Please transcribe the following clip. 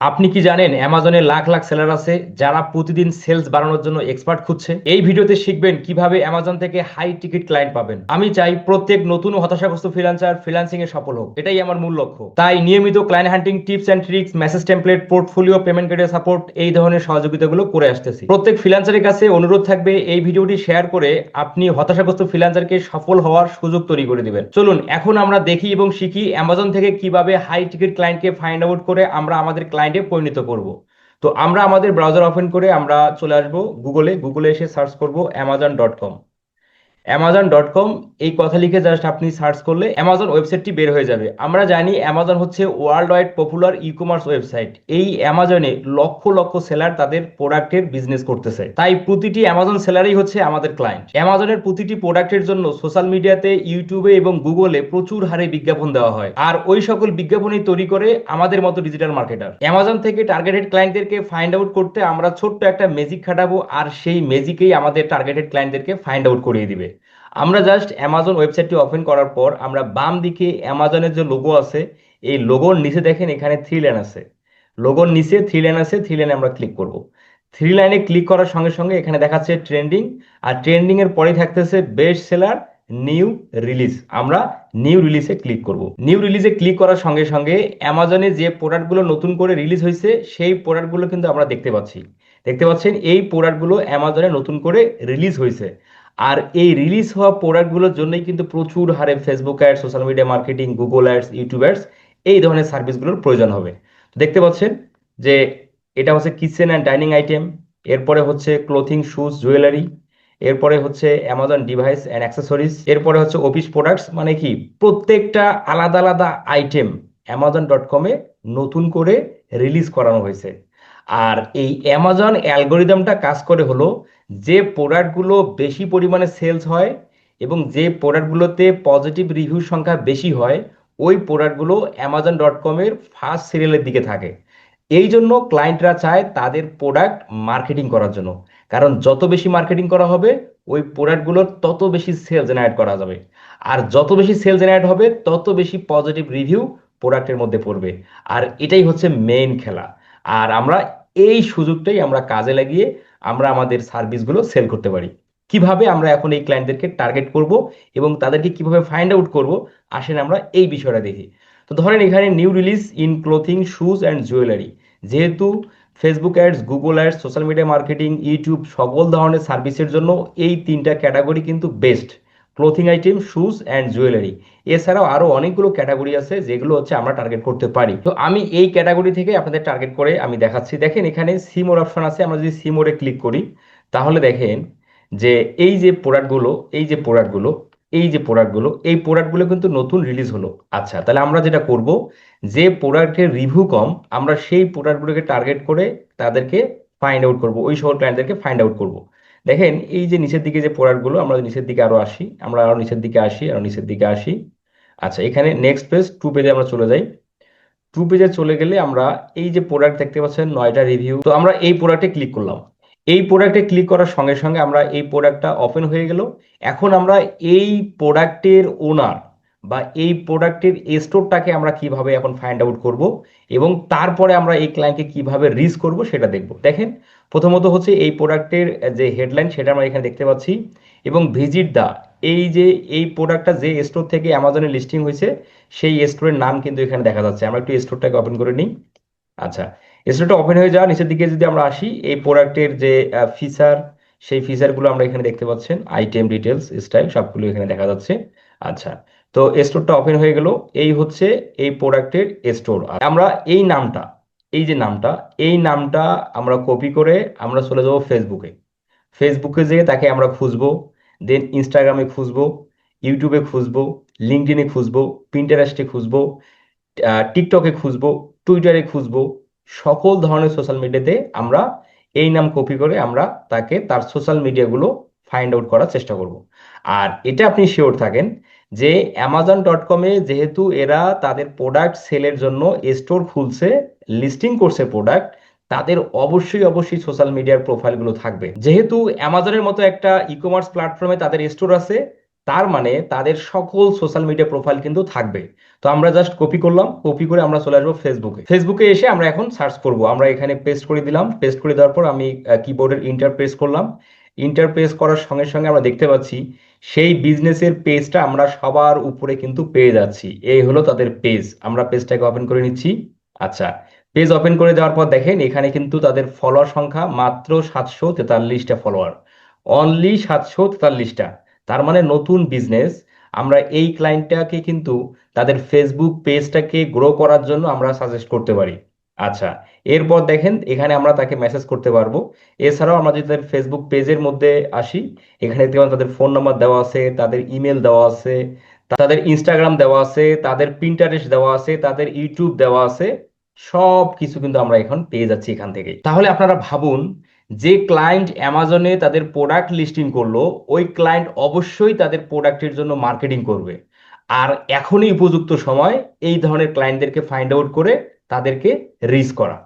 আপনি কি জানেন অ্যামাজনে লাখ লাখ সেলার আছে যারা প্রতিদিন সেলস বাড়ানোর জন্য এক্সপার্ট খুঁজছে? এই ভিডিওতে শিখবেন কিভাবে অ্যামাজন থেকে হাই টিকিট ক্লায়েন্ট পাবেন। আমি চাই প্রত্যেক নতুন ও হতাশাগ্রস্ত ফ্রিল্যান্সার ফ্রিল্যান্সিং এ সফল হোক, এটাই আমার মূল লক্ষ্য। তাই নিয়মিত client hunting tips and tricks, message template, portfolio, payment gateway support, এই ধরনের সহযোগিতাগুলো করে আসতেছি। প্রত্যেক ফ্রিল্যান্সারের কাছে অনুরোধ থাকবে এই ভিডিওটি শেয়ার করে আপনি হতাশাগ্রস্ত ফ্রিল্যান্সারকে সফল হওয়ার সুযোগ তৈরি করে দিবেন। চলুন এখন আমরা দেখি এবং শিখি অ্যামাজন থেকে কিভাবে হাই টিকিট ক্লায়েন্টকে ফাইন্ড আউট করে আমরা আমাদের ক্লায়েন্টে পরিণত করব। তো আমরা আমাদের ব্রাউজার ওপেন করে আমরা চলে আসব গুগলে এসে সার্চ করব amazon.com। amazon.com এই কথা লিখে জাস্ট আপনি সার্চ করলে অ্যামাজন ওয়েবসাইটটি বের হয়ে যাবে। আমরা জানি অ্যামাজন হচ্ছে world wide popular e commerce website. এই অ্যামাজনে লক্ষ লক্ষ সেলার তাদের প্রোডাক্টের বিজনেস করতেছে, তাই প্রতিটি অ্যামাজন সেলারই হচ্ছে আমাদের ক্লায়েন্ট। অ্যামাজনের প্রতিটি প্রোডাক্টের জন্য সোশ্যাল মিডিয়াতে, ইউটিউবে এবং গুগলে প্রচুর হারে বিজ্ঞাপন দেওয়া হয়, আর ওই সকল বিজ্ঞাপনই তৈরি করে আমাদের মতো ডিজিটাল মার্কেটার। অ্যামাজন থেকে টার্গেটেড ক্লায়েন্টদেরকে ফাইন্ড আউট করতে আমরা ছোট্ট একটা ম্যাজিক খাটাবো, আর সেই ম্যাজিকেই আমাদের টার্গেটেড ক্লায়েন্টদেরকে ফাইন্ড আউট করিয়ে দিবে। আমরা জাস্ট অ্যামাজন ওয়েবসাইটটি ওপেন করার পর আমরা বাম দিকে অ্যামাজনের যে লোগো আছে, এই লোগোর নিচে দেখেন এখানে থ্রি লাইন আছে। লোগোর নিচে থ্রি লাইন আছে, থ্রি লাইনে আমরা ক্লিক করব। থ্রি লাইনে ক্লিক করার সঙ্গে সঙ্গে এখানে দেখাচ্ছে ট্রেন্ডিং, আর ট্রেন্ডিং এর পরেই থাকতেছে বেস্ট সেলার, নিউ রিলিজ। আমরা নিউ রিলিজে ক্লিক করব। নিউ রিলিজে ক্লিক করার সঙ্গে সঙ্গে অ্যামাজনে যে প্রোডাক্টগুলো নতুন করে রিলিজ হয়েছে সেই প্রোডাক্টগুলো কিন্তু আমরা দেখতে পাচ্ছি। দেখতে পাচ্ছেন এই প্রোডাক্টগুলো অ্যামাজনে নতুন করে রিলিজ হয়েছে। আর এই রিলিজ হওয়া প্রোডাক্টগুলোর জন্যই কিন্তু প্রচুর হারে Facebook ad, social media marketing, Google ads, YouTube ads, এই ধরনের সার্ভিসগুলোর প্রয়োজন হবে। তো দেখতে পাচ্ছেন যে এটা হচ্ছে কিচেন অ্যান্ড ডাইনিং আইটেম, এরপরে হচ্ছে ক্লোথিং, শুজ, জুয়েলারি, এরপরে হচ্ছে অ্যামাজন ডিভাইস অ্যান্ড অ্যাক্সেসরিজ, এরপরে হচ্ছে অফিস প্রোডাক্টস। মানে কি, প্রত্যেকটা আলাদা আলাদা আইটেম অ্যামাজন.কমে নতুন করে রিলিজ করানো হয়েছে। আর এই অ্যামাজন অ্যালগোরিদমটা কাজ করে হলো, যে প্রোডাক্টগুলো বেশি পরিমাণে সেলস হয় এবং যে প্রোডাক্টগুলোতে পজিটিভ রিভিউ সংখ্যা বেশি হয়, ওই প্রোডাক্টগুলো অ্যামাজন.কমের ফার্স্ট সিরিয়ালের দিকে থাকে। এই জন্য ক্লায়েন্টরা চায় তাদের প্রোডাক্ট মার্কেটিং করার জন্য, কারণ যত বেশি মার্কেটিং করা হবে ওই প্রোডাক্টগুলোর তত বেশি সেল জেনারেট করা যাবে, আর যত বেশি সেল জেনারেট হবে তত বেশি পজিটিভ রিভিউ প্রোডাক্টের মধ্যে পড়বে। আর এটাই হচ্ছে মেইন খেলা। আর আমরা এই সুযোগটাই আমরা কাজে লাগিয়ে আমরা আমাদের সার্ভিসগুলো সেল করতে পারি। কিভাবে আমরা এখন এই ক্লায়েন্টদেরকে টার্গেট করব এবং তাদেরকে কিভাবে ফাইন্ড আউট করব, আসেন আমরা এই বিষয়টা দেখি। তো ধরেন এখানে new release in clothing, shoes and jewellery. যেহেতু Facebook ads, Google ads, social media marketing, YouTube সকল ধরনের সার্ভিসের জন্য এই তিনটা ক্যাটাগরি কিন্তু best: clothing item, shoes and jewellery. এছাড়াও আরো অনেকগুলো ক্যাটাগরি আছে যেগুলো হচ্ছে আমরা টার্গেট করতে পারি। তো আমি এই ক্যাটাগরি থেকে আপনাদের টার্গেট করে আমি দেখাচ্ছি। দেখেন এখানে সিমোর অপশন আছে, আমরা যদি সিমোরে ক্লিক করি তাহলে দেখেন যে এই যে প্রোডাক্টগুলো, এই প্রোডাক্টগুলো কিন্তু নতুন রিলিজ হলো। আচ্ছা, তাহলে আমরা যেটা করব, যে প্রোডাক্টের রিভিউ কম আমরা সেই প্রোডাক্টগুলোকে টার্গেট করে তাদেরকে ফাইন্ড আউট করব, ওই সকল ক্লায়েন্টদেরকে ফাইন্ড আউট করব। দেখেন এই যে নিচের দিকে যে প্রোডাক্টগুলো, আমরা নিচের দিকে আরো আসি, আমরা আরো নিচের দিকে আসি, আরো নিচের দিকে আসি। আচ্ছা, এখানে নেক্সট পেজ, টু পেজে আমরা চলে যাই। টু পেজে চলে গেলে আমরা এই যে প্রোডাক্ট দেখতে পাচ্ছেন 9টা রিভিউ, তো আমরা এই প্রোডাক্টে ক্লিক করলাম। এই প্রোডাক্টে ক্লিক করার সঙ্গে সঙ্গে আমরা এই প্রোডাক্টটা ওপেন হয়ে গেল। এখন আমরা এই প্রোডাক্টের ওনার বা এই প্রোডাক্টের স্টোরটাকে আমরা কিভাবে এখন ফাইন্ড আউট করব এবং তারপরে আমরা এই ক্লায়েন্টকে কিভাবে রিচ করব সেটা দেখব। দেখেন প্রথমত হচ্ছে এই প্রোডাক্টের যে হেডলাইন সেটা আমরা এখানে দেখতে পাচ্ছি, এবং ভিজিট দা, এই যে এই প্রোডাক্টটা যে স্টোর থেকে অ্যামাজনে লিস্টিং হয়েছে সেই স্টোরের নাম কিন্তু এখানে দেখা যাচ্ছে। আমরা একটু স্টোরটাকে ওপেন করে নিই। আচ্ছা, স্টোরটা ওপেন হয়ে যাওয়া, নিচের দিকে যদি আমরা আসি, এই প্রোডাক্টের যে ফিচার, সেই ফিচারগুলো আমরা এখানে দেখতে পাচ্ছেন, আইটেম ডিটেলস, স্টাইল, সবগুলো এখানে দেখা যাচ্ছে। আচ্ছা, তো স্টোরটা ওপেন হয়ে গেল। এই হচ্ছে এই প্রোডাক্টের স্টোর। আমরা এই নামটা, এই যে নামটা, এই নামটা আমরা কপি করে আমরা চলে যাব ফেসবুকে। ফেসবুকে যেয়ে তাকে আমরা খুঁজবো, দেন ইনস্টাগ্রামে খুঁজবো, ইউটিউবে খুঁজবো, লিঙ্কডইনে খুঁজবো, পিন্টারেস্টে খুঁজবো, টিকটকে খুঁজবো, টুইটারে খুঁজবো, সকল ধরনের সোশ্যাল মিডিয়াতে আমরা এই নাম কপি করে আমরা তাকে তার সোশ্যাল মিডিয়াগুলো ফাইন্ড আউট করার চেষ্টা করব। আর এটা আপনি শিওর থাকেন যে অ্যামাজন.কমে যেহেতু এরা তাদের প্রোডাক্ট সেলের জন্য স্টোর খুলছে, লিস্টিং করছে প্রোডাক্ট, তাদের অবশ্যই অবশ্যই সোশ্যাল মিডিয়ার প্রোফাইলগুলো থাকবে। যেহেতু অ্যামাজনের মতো একটা ই কমার্স প্ল্যাটফর্মে তাদের স্টোর আছে, তার মানে তাদের সকল সোশ্যাল মিডিয়া প্রোফাইল কিন্তু থাকবে। তো আমরা জাস্ট কপি করলাম, কপি করে আমরা চলে আসবো ফেসবুকে। ফেসবুকে এসে আমরা এখন সার্চ করব, আমরা এখানে পেস্ট করে দিলাম। পেস্ট করে দেওয়ার পর আমি কিবোর্ডের ইন্টার প্রেস করলাম। ইন্টার প্রেস করার সঙ্গে সঙ্গে আমরা দেখতে পাচ্ছি সেই বিজনেসের পেজটা আমরা সবার উপরে কিন্তু পেয়ে যাচ্ছি। এই হলো তাদের পেজ। আমরা পেজটাকে ওপেন করে নিচ্ছি। আচ্ছা, পেজ ওপেন করে দেওয়ার পর দেখেন এখানে কিন্তু তাদের ফলোয়ার সংখ্যা মাত্র 743টা ফলোয়ার, অনলি 743টা। তার মানে নতুন বিজনেস। আমরা এই ক্লায়েন্টটাকে কিন্তু তাদের ফেসবুক পেজটাকে গ্রো করার জন্য আমরা সাজেস্ট করতে পারি। আচ্ছা, এরপর দেখেন এখানে আমরা তাকে মেসেজ করতে পারবো। এছাড়াও আমরা যদি তাদের ফেসবুক পেজের মধ্যে আসি, এখানে দেখতে পাবেন তাদের ফোন নাম্বার দেওয়া আছে, তাদের ইমেল দেওয়া আছে, তাদের ইনস্টাগ্রাম দেওয়া আছে, তাদের পিন্টারেস্ট দেওয়া আছে, তাদের ইউটিউব দেওয়া আছে। সব কিছু কিন্তু আমরা এখন পেয়ে যাচ্ছি এখান থেকে। তাহলে আপনারা ভাবুন, যে ক্লায়েন্ট অ্যামাজনে তাদের প্রোডাক্ট লিস্টিং করলো, ওই ক্লায়েন্ট অবশ্যই তাদের প্রোডাক্টের জন্য মার্কেটিং করবে। আর এখনই উপযুক্ত সময় এই ধরনের ক্লায়েন্টদেরকে ফাইন্ড আউট করে তাদেরকে রিচ করা।